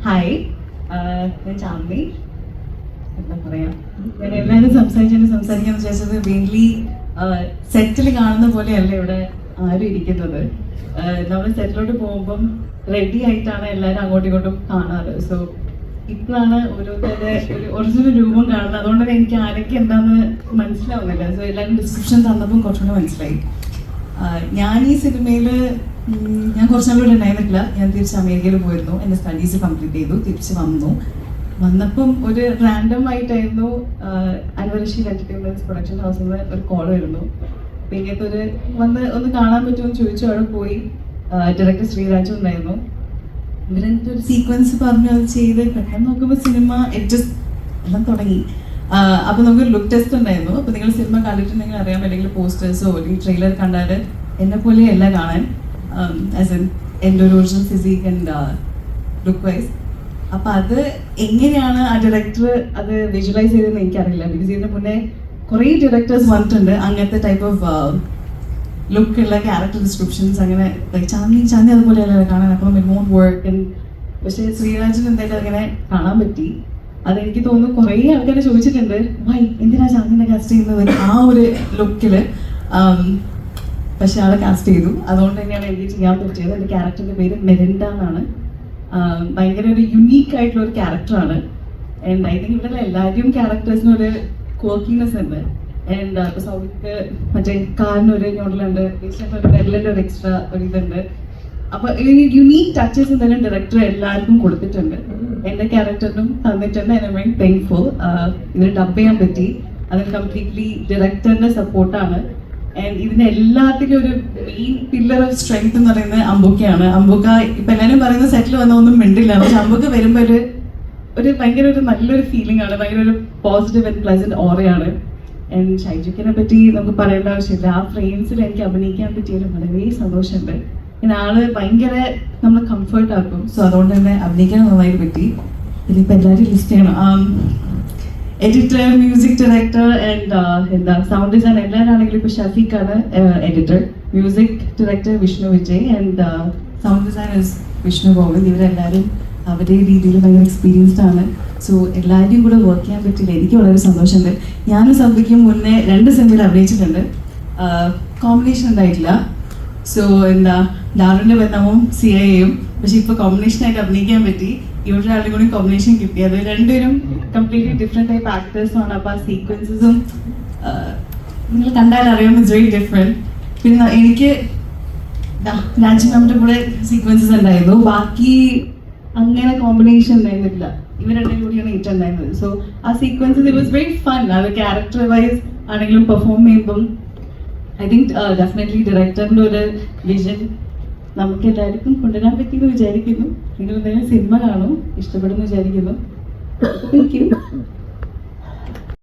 Hi, ഞാൻ ചാന്ദി. എന്താ പറയാ, ഞാൻ എല്ലാവരും സംസാരിക്കാൻ വിചാരിച്ചത് മെയിൻലി സെറ്റിൽ കാണുന്ന പോലെയല്ല ഇവിടെ ആരും ഇരിക്കുന്നത്. നമ്മൾ സെറ്റിലോട്ട് പോകുമ്പം റെഡി ആയിട്ടാണ് എല്ലാവരും അങ്ങോട്ടും ഇങ്ങോട്ടും കാണാറ്. സോ ഇപ്പോഴാണ് ഓരോരുത്തരുടെ ഒരു ഒറിജിനൽ രൂപം കാണുന്നത്. അതുകൊണ്ട് തന്നെ എനിക്ക് ആരൊക്കെ എന്താണെന്ന് മനസ്സിലാവുന്നില്ല. സോ എല്ലാവരും ഡിസ്ക്രിപ്ഷൻ തന്നപ്പം കുറച്ചുകൂടെ മനസ്സിലായി. ഞാൻ ഈ സിനിമയിൽ ഞാൻ കുറച്ചുകൂടെ ഉണ്ടായിരുന്നില്ല. ഞാൻ തിരിച്ച് അമേരിക്കയിൽ പോയിരുന്നു. എൻ്റെ സ്റ്റഡീസ് കംപ്ലീറ്റ് ചെയ്തു, തിരിച്ച് വന്നപ്പം ഒരു റാൻഡം ആയിട്ടായിരുന്നു അൻവർ-റഷീദ് എൻ്റർടൈൻമെൻറ്റ്സ് പ്രൊഡക്ഷൻ ഹൗസിൽ നിന്ന് ഒരു കോൾ വരുന്നു. അപ്പം ഇങ്ങനത്തെ ഒന്ന് കാണാൻ പറ്റുമെന്ന് ചോദിച്ചു. അവിടെ പോയി ഡയറക്ടർ ശ്രീരാജു ഉണ്ടായിരുന്നു. ഇവരെന്ത് ഒരു സീക്വൻസ് പറഞ്ഞു അത് ചെയ്ത് പെട്ടെന്ന് നോക്കുമ്പോൾ സിനിമ അഡ്ജസ്റ്റ് എല്ലാം തുടങ്ങി. അപ്പോൾ നമുക്കൊരു ലുക്ക് ടെസ്റ്റ് ഉണ്ടായിരുന്നു. അപ്പോൾ നിങ്ങൾ സിനിമ കണ്ടിട്ടുണ്ടെങ്കിൽ അറിയാം, അല്ലെങ്കിൽ പോസ്റ്റേഴ്സോ അല്ലെങ്കിൽ ട്രെയിലർ കണ്ടാൽ എന്നെ പോലെയല്ല കാണാൻ, ആസ് എൻ എൻ്റെ ഒരു original physique and look wise. അപ്പം അത് എങ്ങനെയാണ് ആ ഡയറക്ടർ അത് വിഷ്വലൈസ് ചെയ്തതെന്ന് എനിക്കറിയില്ല. ബിക്കോസ് ഇതിന് മുന്നേ കുറേ ഡയറക്ടേഴ്സ് വന്നിട്ടുണ്ട് അങ്ങനത്തെ ടൈപ്പ് ഓഫ് ലുക്കുള്ള ക്യാരക്ടർ ഡിസ്ക്രിപ്ഷൻസ്. അങ്ങനെ ചാന്ദി അതുപോലെയല്ല കാണാൻ. അപ്പം മോർ വർക്ക്. പക്ഷേ ശ്രീരാജൻ എന്തായാലും അങ്ങനെ കാണാൻ പറ്റി. അതെനിക്ക് തോന്നുന്നു കുറേ ആൾക്കാർ ചോദിച്ചിട്ടുണ്ട്, വൈ എന്തിനാ ചാന്ദിനെ കാസ്റ്റ് ചെയ്യുന്നത് ആ ഒരു ലുക്കിൽ. പക്ഷെ ആളെ കാസ്റ്റ് ചെയ്തു. അതുകൊണ്ട് തന്നെയാണ് എനിക്ക് ചെയ്യാൻ പറ്റിയത്. എൻ്റെ ക്യാരക്ടറിൻ്റെ പേര് മെരിൻഡ എന്നാണ്. ഭയങ്കര ഒരു യുണീക്ക് ആയിട്ടുള്ള ഒരു ക്യാരക്ടറാണ്. ആൻഡ് ഐ തിങ്ക് ഇവിടെ എല്ലാവരും ക്യാരക്ടേഴ്സിനും ഒരു ക്വർക്കിനെസ് ഉണ്ട്. ആൻഡ് ഇപ്പോൾ സൗദിക്ക് മറ്റേ കാറിനൊരു ന്യൂഡലുണ്ട്, എല്ലിൻ്റെ ഒരു എക്സ്ട്രാ ഒരു ഇതുണ്ട്. അപ്പോൾ യുണീക്ക് ടച്ചസ് എന്തായാലും ഡയറക്ടർ എല്ലാവർക്കും കൊടുത്തിട്ടുണ്ട്. എൻ്റെ ക്യാരക്ടറിനും തന്നിട്ടുണ്ട്. I am very thankful. ഇത് ഡബ് ചെയ്യാൻ പറ്റി. അതിന് കംപ്ലീറ്റ്ലി ഡയറക്ടറിൻ്റെ സപ്പോർട്ടാണ്. ആൻഡ് ഇതിന് എല്ലാത്തിലും ഒരു മെയിൻ പില്ലർ ഓഫ് സ്ട്രെങ്ത് എന്ന് പറയുന്നത് അമ്പുക്കയാണ്. അമ്പുക്ക ഇപ്പം എല്ലാവരും പറയുന്ന സെറ്റിൽ വന്ന ഒന്നും മിണ്ടില്ല, പക്ഷെ അമ്പുക്ക വരുമ്പോൾ ഒരു ഭയങ്കര ഒരു നല്ലൊരു ഫീലിംഗ് ആണ്. ഭയങ്കര ഒരു പോസിറ്റീവ് ആൻഡ് പ്ലസന്റ് ഓറയാണ്. ആൻഡ് ഷൈജുക്കിനെ പറ്റി നമുക്ക് പറയേണ്ട ആവശ്യമില്ല. ആ ഫ്രെയിംസിൽ എനിക്ക് അഭിനയിക്കാൻ പറ്റിയൊരു വളരെ സന്തോഷമുണ്ട്. പിന്നെ ആള് ഭയങ്കര നമ്മൾ കംഫർട്ട് ആക്കും. സോ അതുകൊണ്ട് തന്നെ അഭിനയിക്കാൻ നന്നായി പറ്റി. ഇതിലിപ്പോൾ എല്ലാവരും ലിസ്റ്റ് ചെയ്യണം. Editor, music director and sound design എല്ലാവരാണെങ്കിലും ഇപ്പോൾ ഷഫീഖാണ് editor. Music director Vishnu Vijay and sound designers Vishnu Govind. ഇവരെല്ലാവരും അവരുടെ രീതിയിൽ ഭയങ്കര എക്സ്പീരിയൻസ്ഡ് ആണ്. സോ എല്ലാവരും കൂടെ വർക്ക് ചെയ്യാൻ പറ്റില്ല. എനിക്ക് വളരെ സന്തോഷമുണ്ട്. ഞാനും സന്ധിക്കും മുന്നേ 2 സിനിമയിൽ അഭിനയിച്ചിട്ടുണ്ട്. കോമ്പിനേഷൻ ഉണ്ടായിട്ടില്ല. സോ ഡാറിൻ്റെ ബന്ധവും CIA-യും. പക്ഷെ ഇപ്പോൾ കോമ്പിനേഷനായിട്ട് അഭിനയിക്കാൻ പറ്റി. ഇവിടെ ആളുടെ കൂടി കോമ്പിനേഷൻ കിട്ടി. അത് രണ്ടുപേരും കംപ്ലീറ്റ്ലി ഡിഫറെൻറ്റ് ടൈപ്പ് ആക്ടേഴ്സാണ്. അപ്പോൾ ആ സീക്വൻസസും നിങ്ങൾ കണ്ടാൽ അറിയാം, ഇറ്റ്സ് വെരി ഡിഫറെൻറ്റ്. പിന്നെ എനിക്ക് രാജ്യങ്ങളുടെ കൂടെ സീക്വൻസസ് ഉണ്ടായിരുന്നു. ബാക്കി അങ്ങനെ കോമ്പിനേഷൻ ഉണ്ടായിരുന്നില്ല. ഇവർ രണ്ടും കൂടിയാണ് ഏറ്റവും ഉണ്ടായിരുന്നത്. സോ ആ sequences it was very fun. അത് ക്യാരക്ടർ വൈസ് ആണെങ്കിലും പെർഫോം ചെയ്യുമ്പം ഐ തിങ്ക് ഡെഫിനറ്റ്ലി ഡയറക്ടറിൻ്റെ ഒരു വിഷൻ നമുക്ക് എല്ലാവർക്കും കൊണ്ടുവരാൻ പറ്റിയെന്ന് വിചാരിക്കുന്നു. നിങ്ങൾ എന്തെങ്കിലും സിനിമ കാണും, ഇഷ്ടപ്പെടുന്നു വിചാരിക്കുന്നു. Thank you.